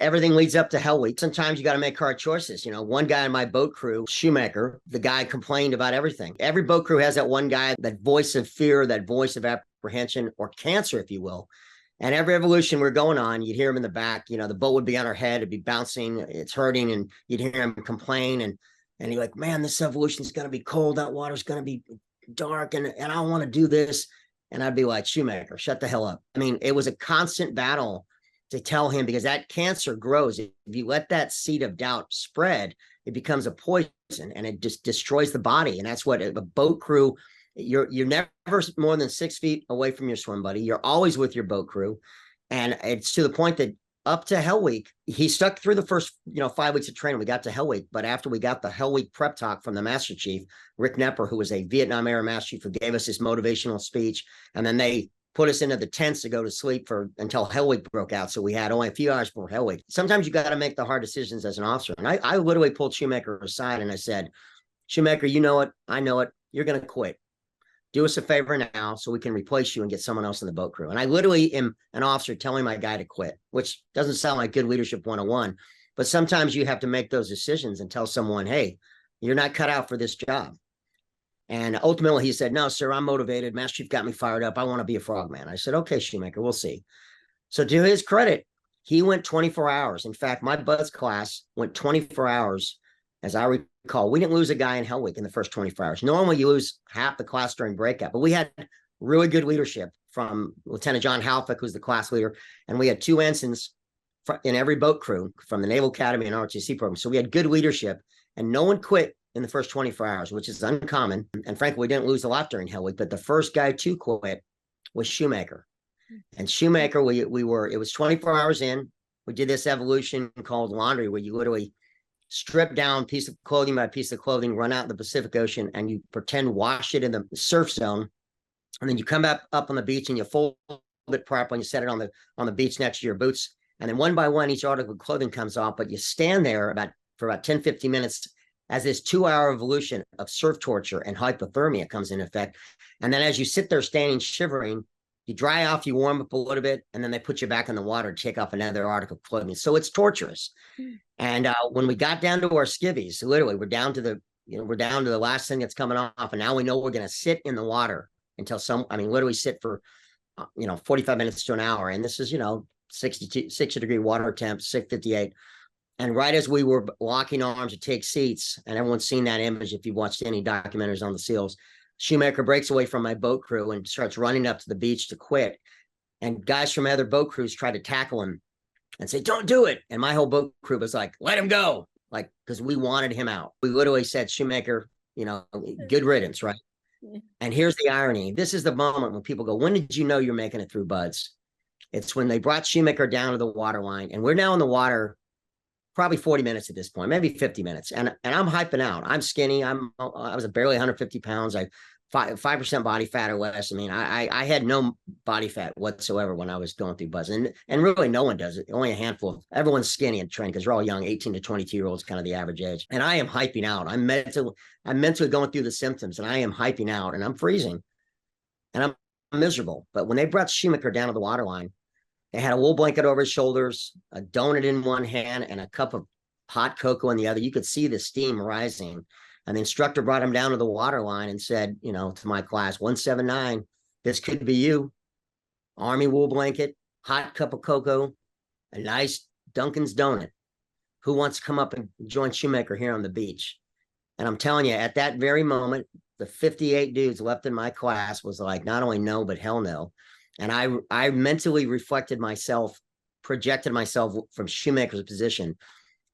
everything leads up to Hell Week. Sometimes you got to make hard choices. One guy in my boat crew, Shoemaker, the guy complained about everything. Every boat crew has that one guy, that voice of fear, that voice of apprehension, or cancer, if you will. And every evolution we're going on, you'd hear him in the back. The boat would be on our head, it'd be bouncing, it's hurting, and you'd hear him complain. And you're like, man, this evolution is going to be cold. That water's going to be dark, and I don't want to do this. And I'd be like, Shoemaker, shut the hell up. I mean, it was a constant battle to tell him, because that cancer grows. If you let that seed of doubt spread, it becomes a poison, and it just destroys the body. And that's what a boat crew, you're never more than 6 feet away from your swim buddy. You're always with your boat crew. And it's to the point that up to Hell Week, he stuck through the first 5 weeks of training. We got to Hell Week, but after we got the Hell Week prep talk from the Master Chief, Rick Nepper, who was a Vietnam era Master Chief, who gave us this motivational speech, and then they put us into the tents to go to sleep until Hell Week broke out. So we had only a few hours before Hell Week. Sometimes you got to make the hard decisions as an officer. And I literally pulled Shoemaker aside and I said, Shoemaker, you know it, I know it, you're going to quit. Do us a favor now so we can replace you and get someone else in the boat crew. And I literally am an officer telling my guy to quit, which doesn't sound like good leadership 101, but sometimes you have to make those decisions and tell someone, hey, you're not cut out for this job. And ultimately he said, no, sir, I'm motivated. Master Chief got me fired up. I want to be a frogman. I said, okay, Shoemaker, we'll see. So to his credit, he went 24 hours. In fact, my buzz class went 24 hours. As I recall, we didn't lose a guy in Hell Week in the first 24 hours. Normally you lose half the class during breakout, but we had really good leadership from Lieutenant John Halfick, who's the class leader. And we had 2 ensigns in every boat crew from the Naval Academy and ROTC program. So we had good leadership, and no one quit in the first 24 hours, which is uncommon. And frankly, we didn't lose a lot during Hell Week, but the first guy to quit was Shoemaker. And Shoemaker, it was 24 hours in. We did this evolution called laundry, where you literally strip down piece of clothing by piece of clothing, run out in the Pacific Ocean, and you pretend wash it in the surf zone. And then you come back up on the beach and you fold it properly and you set it on the beach next to your boots. And then one by one, each article of clothing comes off, but you stand there for about 10, 15 minutes as this 2-hour evolution of surf torture and hypothermia comes in effect. And then as you sit there standing, shivering, you dry off, you warm up a little bit, and then they put you back in the water to take off another article of clothing. So it's torturous. And when we got down to our skivvies, literally, we're down to the last thing that's coming off, and now we know we're going to sit in the water until literally sit for 45 minutes to an hour. And this is 60 degree water temp, 658. And right as we were locking arms to take seats, and everyone's seen that image if you've watched any documentaries on the SEALs, Shoemaker breaks away from my boat crew and starts running up to the beach to quit. And guys from other boat crews try to tackle him and say, don't do it. And my whole boat crew was like, let him go. Like, because we wanted him out. We literally said, Shoemaker, good riddance, right? And here's the irony. This is the moment when people go, when did you know you're making it through, buds? It's when they brought Shoemaker down to the water line, and we're now in the water probably 40 minutes at this point, maybe 50 minutes. And I'm hyping out. I'm skinny. I was barely 150 pounds. 5% body fat or less. I mean, I had no body fat whatsoever when I was going through buzz, and really no one does it. Only a handful. Everyone's skinny and training because they're all young, 18 to 22-year-olds, kind of the average age. And I am hyping out. I'm mentally going through the symptoms, and I am hyping out, and I'm freezing, and I'm miserable. But when they brought Shoemaker down to the water line, they had a wool blanket over his shoulders, a donut in one hand, and a cup of hot cocoa in the other. You could see the steam rising. And the instructor brought him down to the water line and said, to my class, 179, this could be you. Army wool blanket, hot cup of cocoa, a nice Dunkin's donut. Who wants to come up and join Shoemaker here on the beach? And I'm telling you, at that very moment, the 58 dudes left in my class was like, not only no, but hell no. And I mentally reflected myself, projected myself from Shoemaker's position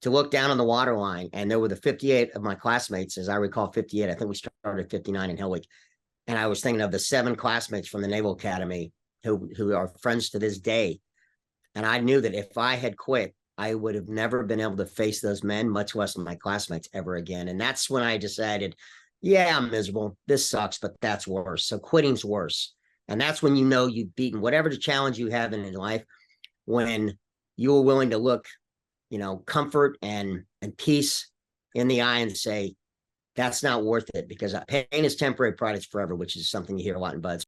to look down on the water line. And there were the 58 of my classmates, as I recall, 58. I think we started 59 in Hell Week. And I was thinking of the 7 classmates from the Naval Academy who are friends to this day. And I knew that if I had quit, I would have never been able to face those men, much less my classmates, ever again. And that's when I decided, yeah, I'm miserable. This sucks, but that's worse. So quitting's worse. And that's when you've beaten whatever the challenge you have in life, when you're willing to look, comfort and peace in the eye and say, that's not worth it, because pain is temporary, pride is forever, which is something you hear a lot in buds.